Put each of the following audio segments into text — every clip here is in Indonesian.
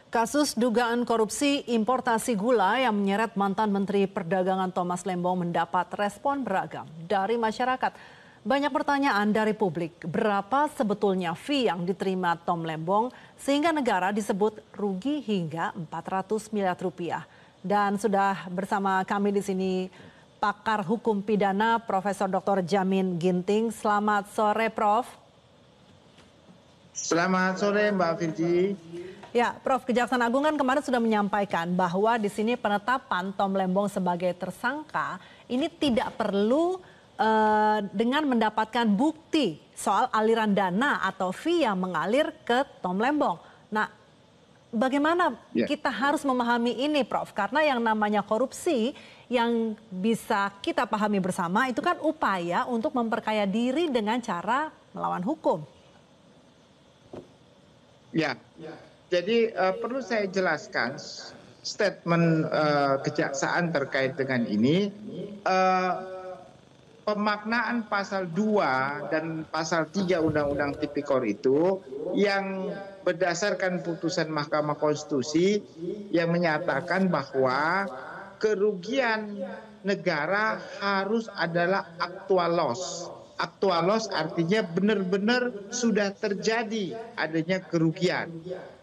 Kasus dugaan korupsi importasi gula yang menyeret mantan Menteri Perdagangan Thomas Lembong mendapat respon beragam dari masyarakat. Banyak pertanyaan dari publik, berapa sebetulnya fee yang diterima Tom Lembong sehingga negara disebut rugi hingga 400 miliar rupiah. Dan sudah bersama kami di sini pakar hukum pidana Profesor Dr. Jamin Ginting. Selamat sore, Prof. Selamat sore, Mbak Virgi. Ya, Prof, Kejaksaan Agung kan kemarin sudah menyampaikan bahwa di sini penetapan Tom Lembong sebagai tersangka ini tidak perlu dengan mendapatkan bukti soal aliran dana atau fee yang mengalir ke Tom Lembong. Nah, bagaimana kita harus memahami ini, Prof? Karena yang namanya korupsi yang bisa kita pahami bersama itu kan upaya untuk memperkaya diri dengan cara melawan hukum. Ya. Jadi perlu saya jelaskan statement kejaksaan terkait dengan ini. Pemaknaan pasal 2 dan pasal 3 Undang-Undang Tipikor itu yang berdasarkan putusan Mahkamah Konstitusi yang menyatakan bahwa kerugian negara harus adalah actual loss. Actual loss artinya benar-benar sudah terjadi adanya kerugian,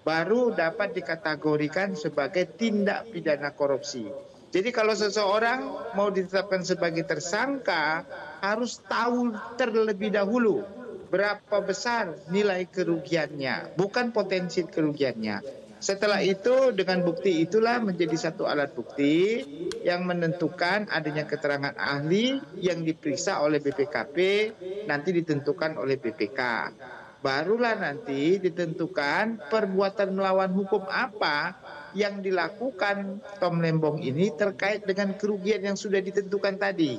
baru dapat dikategorikan sebagai tindak pidana korupsi. Jadi kalau seseorang mau ditetapkan sebagai tersangka harus tahu terlebih dahulu berapa besar nilai kerugiannya, bukan potensi kerugiannya. Setelah itu dengan bukti itulah menjadi satu alat bukti yang menentukan adanya keterangan ahli yang diperiksa oleh BPKP, nanti ditentukan oleh BPK. Barulah nanti ditentukan perbuatan melawan hukum apa yang dilakukan Tom Lembong ini terkait dengan kerugian yang sudah ditentukan tadi.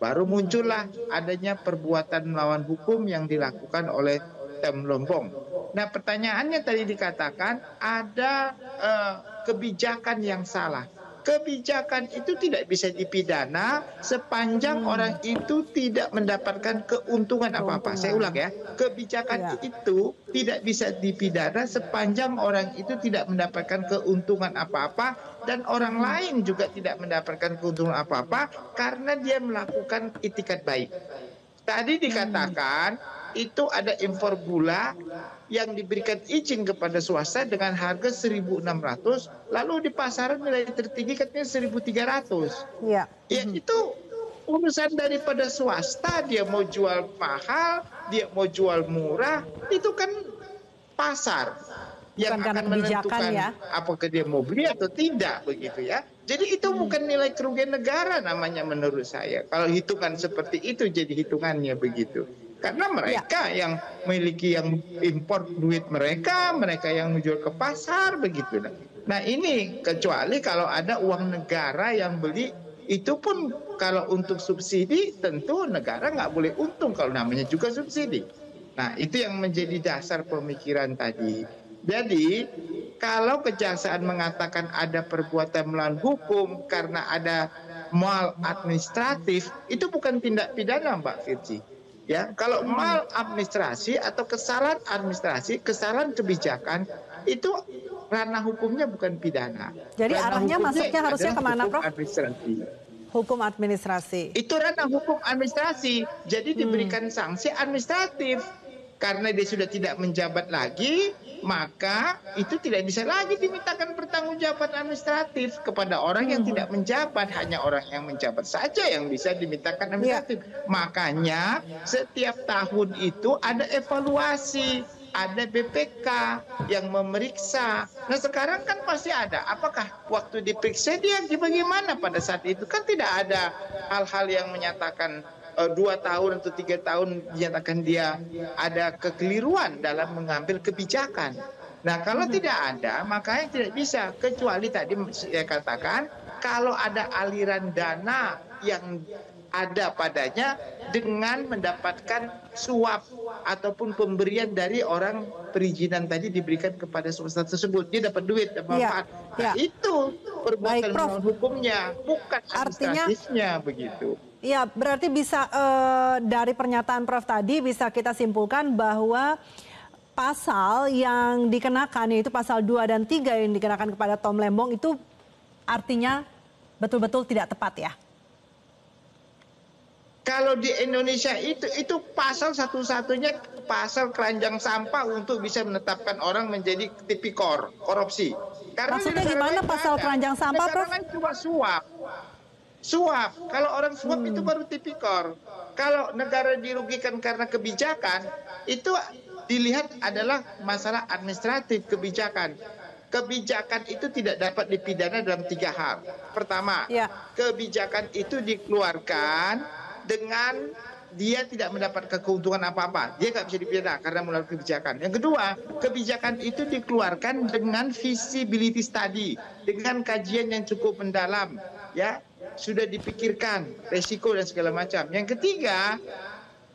Baru muncullah adanya perbuatan melawan hukum yang dilakukan oleh Tom Lembong. Nah, pertanyaannya tadi dikatakan ada kebijakan yang salah. Kebijakan itu tidak bisa dipidana sepanjang orang itu tidak mendapatkan keuntungan apa-apa. Saya ulang ya, kebijakan itu tidak bisa dipidana sepanjang orang itu tidak mendapatkan keuntungan apa-apa dan orang lain juga tidak mendapatkan keuntungan apa-apa karena dia melakukan itikat baik. Tadi dikatakan itu ada impor gula yang diberikan izin kepada swasta dengan harga 1.600, lalu di pasaran nilai tertinggi katanya 1.300. Ya, itu urusan daripada swasta, dia mau jual mahal, dia mau jual murah, itu kan pasar yang akan menentukan apakah dia mau beli atau tidak, begitu ya. Jadi itu bukan nilai kerugian negara namanya menurut saya. Kalau hitungan seperti itu jadi hitungannya begitu. Karena mereka yang memiliki yang impor duit mereka yang menjual ke pasar begitu. Nah ini kecuali kalau ada uang negara yang beli, itu pun kalau untuk subsidi tentu negara nggak boleh untung kalau namanya juga subsidi. Nah itu yang menjadi dasar pemikiran tadi. Jadi kalau kejaksaan mengatakan ada perbuatan melawan hukum karena ada mal administratif, itu bukan tindak pidana, Mbak Virgi. Ya, kalau mal administrasi atau kesalahan administrasi, kesalahan kebijakan itu ranah hukumnya bukan pidana. Jadi ranah arahnya masuknya harusnya kemana, Prof? Administrasi. Hukum administrasi. Itu ranah hukum administrasi. Jadi diberikan sanksi administratif. Karena dia sudah tidak menjabat lagi, maka itu tidak bisa lagi dimintakan pertanggungjawaban administratif kepada orang yang tidak menjabat. Hanya orang yang menjabat saja yang bisa dimintakan administratif. Makanya setiap tahun itu ada evaluasi, ada BPK yang memeriksa. Nah sekarang kan pasti ada. Apakah waktu diperiksa dia bagaimana pada saat itu? Kan tidak ada hal-hal yang menyatakan 2 tahun atau 3 tahun dinyatakan dia ada kekeliruan dalam mengambil kebijakan. Nah kalau tidak ada, makanya tidak bisa. Kecuali tadi saya katakan, kalau ada aliran dana yang ada padanya dengan mendapatkan suap ataupun pemberian dari orang perizinan tadi diberikan kepada swasta tersebut, dia dapat duit, dapat manfaat. Nah itu perbuatan melawan hukumnya, bukan administratifnya begitu. Ya, berarti bisa dari pernyataan Prof tadi bisa kita simpulkan bahwa pasal yang dikenakan, yaitu pasal 2 dan 3 yang dikenakan kepada Tom Lembong itu artinya betul-betul tidak tepat ya? Kalau di Indonesia itu pasal satu-satunya pasal keranjang sampah untuk bisa menetapkan orang menjadi tipikor korupsi. Karena Maksudnya gimana pasal keranjang sampah, Prof? Negara lain cuma suap. Suap. Kalau orang suap itu baru tipikor. Kalau negara dirugikan karena kebijakan, itu dilihat adalah masalah administratif kebijakan. Kebijakan itu tidak dapat dipidana dalam 3 hal. Pertama, kebijakan itu dikeluarkan dengan dia tidak mendapatkan keuntungan apa-apa. Dia nggak bisa dipidana karena melalui kebijakan. Yang kedua, kebijakan itu dikeluarkan dengan feasibility study, dengan kajian yang cukup mendalam, ya, sudah dipikirkan resiko dan segala macam. Yang ketiga,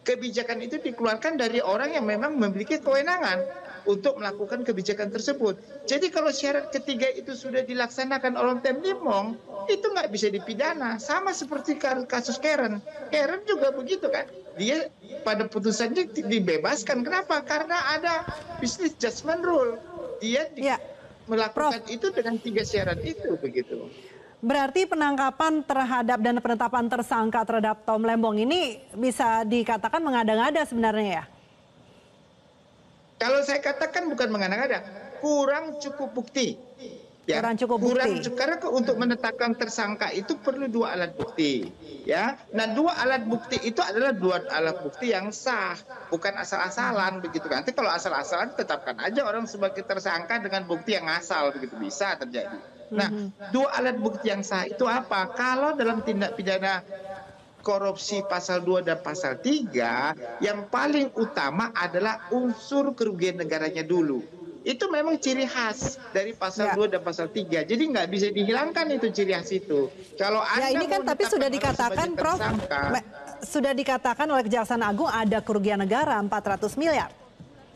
kebijakan itu dikeluarkan dari orang yang memang memiliki kewenangan untuk melakukan kebijakan tersebut. Jadi kalau syarat ketiga itu sudah dilaksanakan oleh Tom Lembong, itu nggak bisa dipidana. Sama seperti kasus Karen. Karen juga begitu kan. Dia pada putusannya dibebaskan. Kenapa? Karena ada business judgment rule. Dia melakukan itu dengan 3 syarat itu begitu. Berarti penangkapan terhadap dan penetapan tersangka terhadap Tom Lembong ini bisa dikatakan mengada-ngada sebenarnya ya? Kalau saya katakan bukan mengada-ngada, kurang cukup bukti. Ya, kurang cukup bukti. Karena untuk menetapkan tersangka itu perlu 2 alat bukti. Ya, nah 2 alat bukti itu adalah 2 alat bukti yang sah, bukan asal-asalan begitu kan. Nanti kalau asal-asalan tetapkan aja orang sebagai tersangka dengan bukti yang asal begitu, bisa terjadi. Nah, 2 alat bukti yang sah itu apa? Kalau dalam tindak pidana korupsi pasal 2 dan pasal 3, yang paling utama adalah unsur kerugian negaranya dulu. Itu memang ciri khas dari pasal 2 dan pasal 3. Jadi nggak bisa dihilangkan itu ciri khas itu. Kalau Anda ini kan tapi sudah dikatakan, Prof, sudah dikatakan oleh Kejaksaan Agung ada kerugian negara 400 miliar.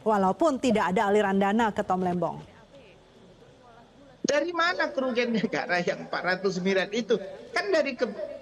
Walaupun tidak ada aliran dana ke Tom Lembong. Dari mana kerugian negara yang 400 miliar itu? Kan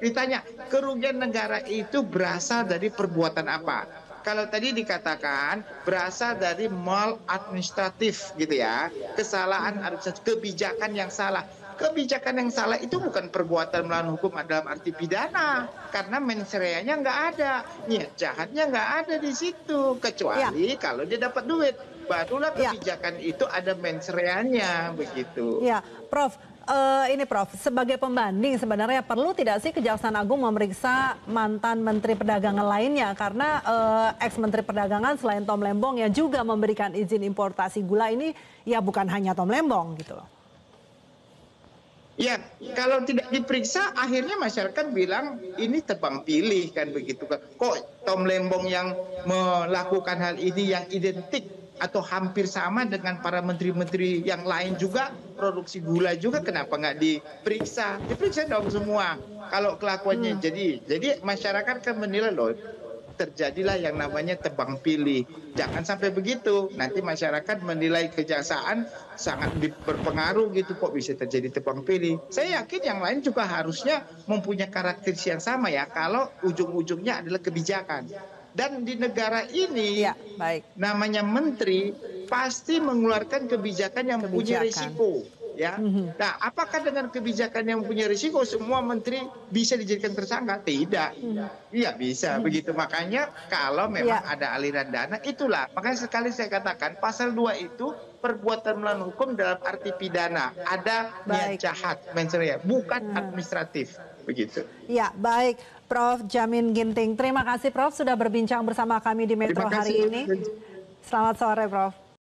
ditanya, kerugian negara itu berasal dari perbuatan apa? Kalau tadi dikatakan berasal dari maladministratif gitu ya. Kesalahan administratif, kebijakan yang salah. Kebijakan yang salah itu bukan perbuatan melawan hukum dalam arti pidana. Karena mens reanya nggak ada. Niat jahatnya nggak ada di situ. Kecuali kalau dia dapat duit. Barulah kebijakan itu ada mens reanya begitu. Ya, Prof, ini Prof, sebagai pembanding sebenarnya perlu tidak sih Kejaksaan Agung memeriksa mantan Menteri Perdagangan lainnya karena ex-Menteri Perdagangan selain Tom Lembong yang juga memberikan izin importasi gula ini ya bukan hanya Tom Lembong gitu loh. Ya, kalau tidak diperiksa akhirnya masyarakat bilang ini tebang pilih kan begitu kan. Kok Tom Lembong yang melakukan hal ini yang identik atau hampir sama dengan para menteri-menteri yang lain juga produksi gula juga, kenapa nggak diperiksa? Diperiksa dong semua kalau kelakuannya. Jadi masyarakat kan menilai loh, terjadilah yang namanya tebang pilih. Jangan sampai begitu. Nanti masyarakat menilai kejaksaan sangat berpengaruh gitu, kok bisa terjadi tebang pilih. Saya yakin yang lain juga harusnya mempunyai karakteristik yang sama ya, kalau ujung-ujungnya adalah kebijakan. Dan di negara ini namanya menteri pasti mengeluarkan kebijakan yang mempunyai risiko. Ya. Nah, apakah dengan kebijakan yang mempunyai risiko semua menteri bisa dijadikan tersangka? Tidak. Iya bisa begitu. Makanya kalau memang ada aliran dana itulah. Makanya sekali saya katakan pasal 2 itu perbuatan melawan hukum dalam arti pidana. Ada niat jahat, bukan administratif. Begitu. Ya, baik. Prof. Jamin Ginting. Terima kasih Prof. sudah berbincang bersama kami di Metro hari ini. Selamat sore Prof.